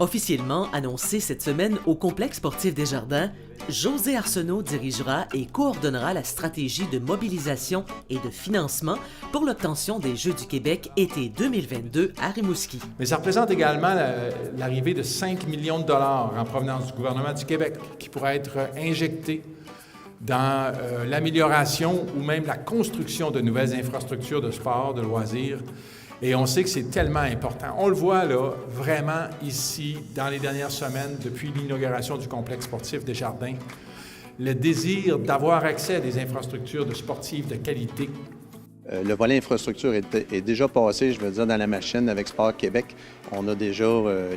Officiellement annoncé cette semaine au Complexe sportif des Jardins, José Arsenault dirigera et coordonnera la stratégie de mobilisation et de financement pour l'obtention des Jeux du Québec été 2022 à Rimouski. Mais ça représente également l'arrivée de 5 millions de dollars en provenance du gouvernement du Québec qui pourraient être injectés dans l'amélioration ou même la construction de nouvelles infrastructures de sport, de loisirs. Et on sait que c'est tellement important. On le voit là, vraiment ici, dans les dernières semaines, depuis l'inauguration du complexe sportif des Jardins, le désir d'avoir accès à des infrastructures de sportives de qualité. Le volet infrastructure est déjà passé, je veux dire, dans la machine avec Sport Québec. On a déjà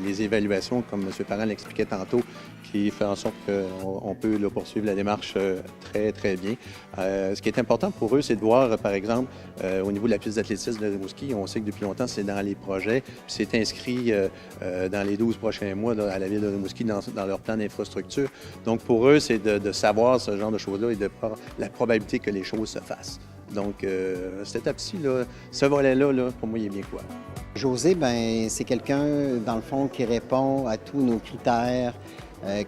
les évaluations, comme M. Parent l'expliquait tantôt, qui fait en sorte qu'on peut là, poursuivre la démarche très, très bien. Ce qui est important pour eux, c'est de voir, par exemple, au niveau de la piste d'athlétisme de Rimouski, on sait que depuis longtemps, c'est dans les projets, puis c'est inscrit dans les 12 prochains mois là, à la ville de Rimouski dans leur plan d'infrastructure. Donc, pour eux, c'est de savoir ce genre de choses-là et de la probabilité que les choses se fassent. Donc, cette étape-ci, ce volet-là, pour moi, il est bien couvert. José, bien, c'est quelqu'un, dans le fond, qui répond à tous nos critères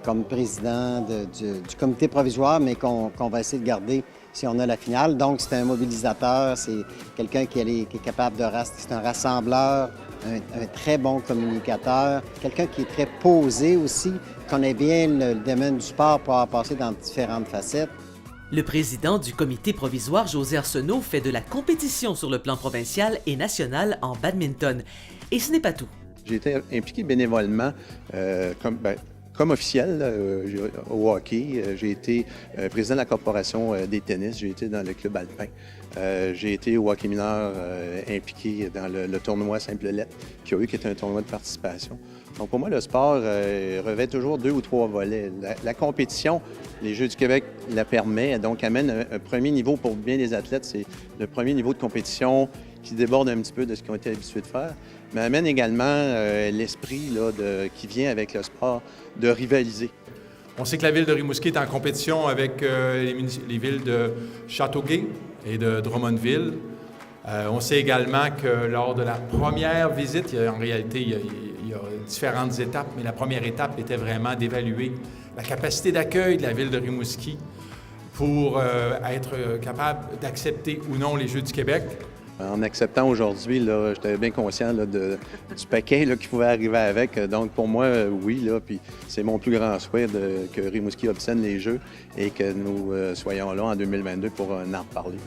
comme président du comité provisoire, mais qu'on va essayer de garder si on a la finale. Donc, c'est un mobilisateur, c'est quelqu'un qui est capable de c'est un rassembleur, un très bon communicateur, quelqu'un qui est très posé aussi, connaît bien le domaine du sport pour avoir passé dans différentes facettes. Le président du comité provisoire, José Arsenault, fait de la compétition sur le plan provincial et national en badminton. Et ce n'est pas tout. J'ai été impliqué bénévolement comme officiel au hockey. J'ai été président de la corporation des tennis. J'ai été dans le club alpin. J'ai été au hockey mineur impliqué dans le tournoi Simple-Lettre qui était un tournoi de participation. Donc pour moi, le sport revêt toujours 2 ou 3 volets. La compétition, les Jeux du Québec la permet, donc amène un premier niveau pour bien des athlètes. C'est le premier niveau de compétition qui déborde un petit peu de ce qu'ils ont été habitués de faire, mais amène également l'esprit qui vient avec le sport de rivaliser. On sait que la ville de Rimouski est en compétition avec les villes de Châteauguay et de Drummondville. On sait également que lors de la première visite, en réalité, il y a différentes étapes, mais la première étape était vraiment d'évaluer la capacité d'accueil de la ville de Rimouski pour être capable d'accepter ou non les Jeux du Québec. En acceptant aujourd'hui, j'étais bien conscient du paquet qui pouvait arriver avec. Donc pour moi, oui, puis c'est mon plus grand souhait que Rimouski obtienne les Jeux et que nous soyons là en 2022 pour en reparler.